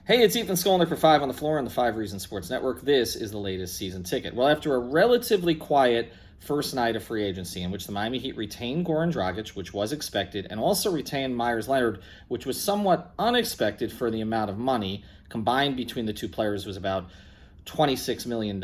Hey, it's Ethan Skolnick for Five on the Floor on the Five Reasons Sports Network. This is the latest season ticket. Well, after a relatively quiet first night of free agency in which the Miami Heat retained Goran Dragic, which was expected, and also retained Myers Leonard, which was somewhat unexpected for the amount of money combined between the two players was about $26 million.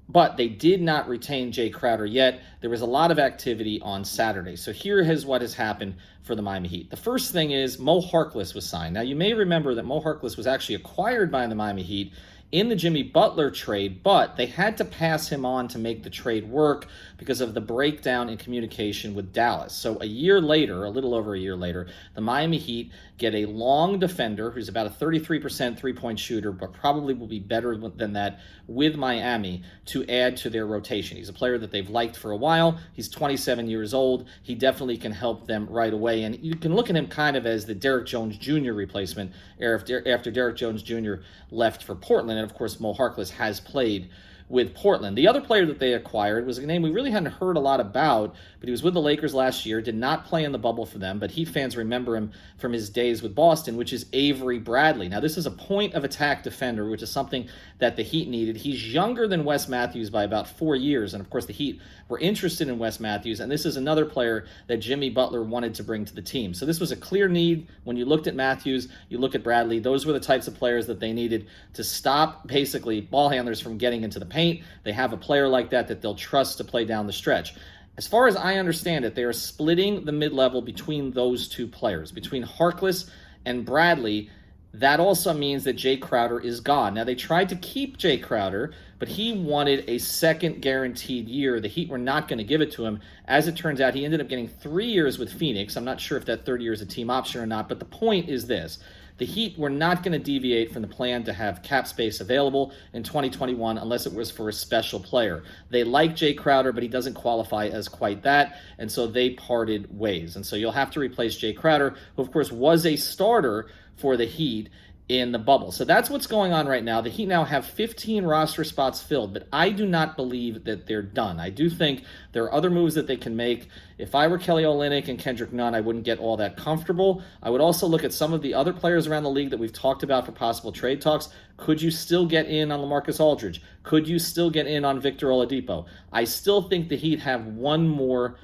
But they did not retain Jay Crowder yet. There was a lot of activity on Saturday. So here is what has happened for the Miami Heat. The first thing is Mo Harkless was signed. Now, you may remember that Mo Harkless was actually acquired by the Miami Heat in the Jimmy Butler trade, but they had to pass him on to make the trade work because of the breakdown in communication with Dallas. So a year later, a little over a year later, the Miami Heat get a long defender who's about a 33% three-point shooter, but probably will be better than that with Miami to add to their rotation. He's a player that they've liked for a while. He's 27 years old. He definitely can help them right away. And you can look at him kind of as the Derrick Jones Jr. replacement after Derrick Jones Jr. left for Portland. And of course, Mo Harkless has played with Portland. The other player that they acquired was a name we really hadn't heard a lot about, but he was with the Lakers last year, did not play in the bubble for them, but Heat fans remember him from his days with Boston, which is Avery Bradley. Now, this is a point-of-attack defender, which is something that the Heat needed. He's younger than Wes Matthews by about 4 years, and of course, the Heat were interested in Wes Matthews, and this is another player that Jimmy Butler wanted to bring to the team. So this was a clear need. When you looked at Matthews, you look at Bradley, those were the types of players that they needed to stop, basically, ball handlers from getting into the paint. They have a player like that they'll trust to play down the stretch. As far as I understand it, they are splitting the mid-level between those two players, between Harkless and Bradley. That also means that Jay Crowder is gone. Now, they tried to keep Jay Crowder, but he wanted a second guaranteed year. The Heat were not going to give it to him. As it turns out, he ended up getting 3 years with Phoenix. I'm not sure if that third year is a team option or not, but the point is this. The Heat were not going to deviate from the plan to have cap space available in 2021 unless it was for a special player. They like Jay Crowder, but he doesn't qualify as quite that, and so they parted ways. And so you'll have to replace Jay Crowder, who, of course, was a starter for the Heat in the bubble. So that's what's going on right now. The Heat now have 15 roster spots filled, but I do not believe that they're done. I do think there are other moves that they can make. If I were Kelly Olynyk and Kendrick Nunn, I wouldn't get all that comfortable. I would also look at some of the other players around the league that we've talked about for possible trade talks. Could you still get in on LaMarcus Aldridge? Could you still get in on Victor Oladipo? I still think the Heat have one more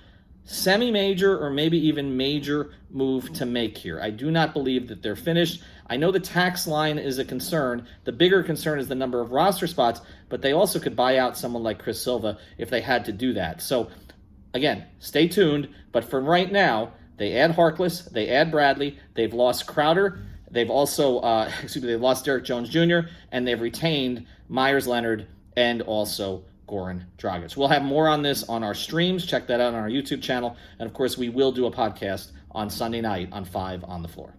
semi-major or maybe even major move to make here. I do not believe that they're finished. I know the tax line is a concern. The bigger concern is the number of roster spots, but they also could buy out someone like Chris Silva if they had to do that. So, again, stay tuned. But for right now, they add Harkless, they add Bradley, they've lost Crowder, they've also, they've lost Derrick Jones Jr., and they've retained Myers Leonard and also Goran Dragic. We'll have more on this on our streams. Check that out on our YouTube channel. And, of course, we will do a podcast on Sunday night on 5 on the Floor.